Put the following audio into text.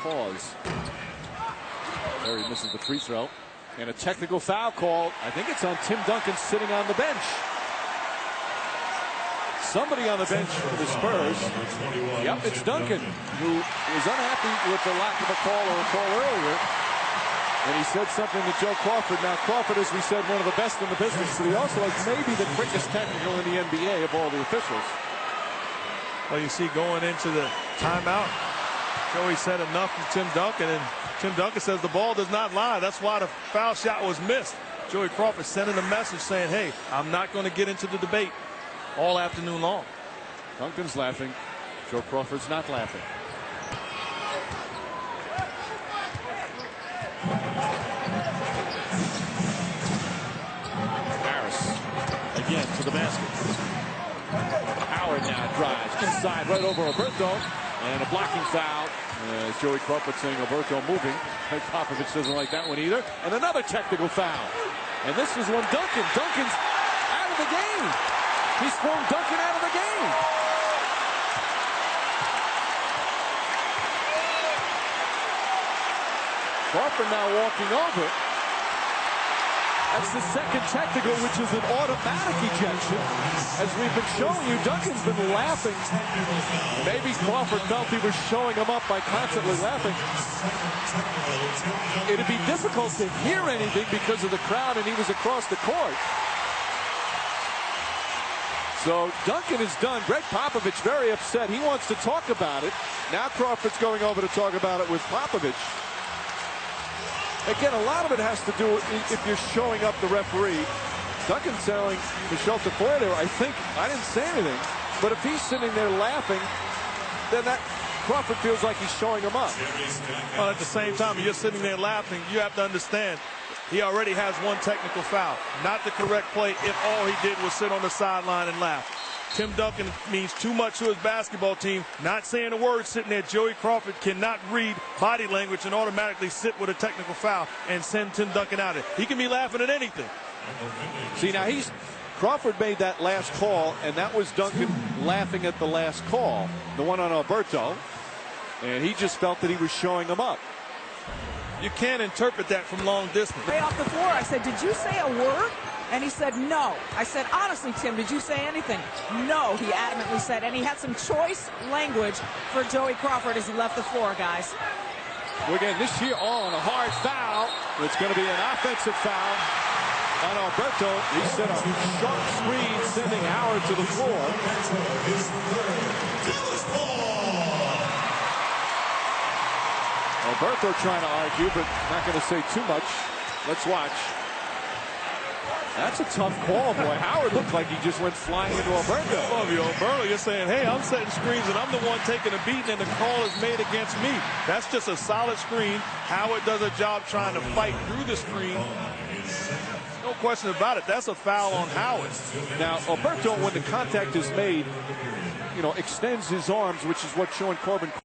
pause. There he misses the free throw. And a technical foul call. I think it's on Tim Duncan sitting on the bench. Somebody on the bench for the Spurs. Yep, it's Duncan, who was unhappy with the lack of a call or a call earlier. And he said something to Joe Crawford. Now, Crawford, as we said, one of the best in the business, but he also has maybe the quickest technical in the NBA of all the officials. Well, you see going into the timeout, Joey said enough from Tim Duncan, and Tim Duncan says the ball does not lie. That's why the foul shot was missed. Joey Crawford sending a message saying, hey, I'm not going to get into the debate all afternoon long. Duncan's laughing. Joe Crawford's not laughing. Harris again to the basket. Howard now drives inside right over Alberto, and a blocking foul. Joey Crawford saying Alberto moving. Popovich doesn't like that one either. And another technical foul. And this is when Duncan's out of the game. He's thrown Duncan out of the game. Crawford now walking over. That's the second technical, which is an automatic ejection. As we've been showing you, Duncan's been laughing. Maybe Crawford felt he was showing him up by constantly laughing. It'd be difficult to hear anything because of the crowd, and he was across the court. So Duncan is done. Greg Popovich very upset. He wants to talk about it. Now Crawford's going over to talk about it with Popovich. Again, a lot of it has to do with if you're showing up the referee. Duncan's telling Michel Tafoya there, I think, I didn't say anything. But if he's sitting there laughing, then that Crawford feels like he's showing him up. Well, at the same time, you're sitting there laughing. You have to understand, he already has one technical foul. Not the correct play if all he did was sit on the sideline and laugh. Tim Duncan means too much to his basketball team. Not saying a word sitting there. Joey Crawford cannot read body language and automatically sit with a technical foul and send Tim Duncan out of it. He can be laughing at anything. See, now Crawford made that last call, and that was Duncan laughing at the last call, the one on Alberto, and he just felt that he was showing him up. You can't interpret that from long distance. Way off the floor, I said, did you say a word? And he said, no. I said, honestly, Tim, did you say anything? No, he adamantly said. And he had some choice language for Joey Crawford as he left the floor, guys. Well, again, this year on a hard foul. It's going to be an offensive foul on Alberto. He set a sharp screen, sending Howard to the floor. Alberto trying to argue, but not going to say too much. Let's watch. That's a tough call, boy. Howard looked like he just went flying into Alberto. Oh, Alberto, you're saying, hey, I'm setting screens and I'm the one taking a beating and the call is made against me. That's just a solid screen. Howard does a job trying to fight through the screen. No question about it. That's a foul on Howard. Now, Alberto, when the contact is made, extends his arms, which is what Sean Corbin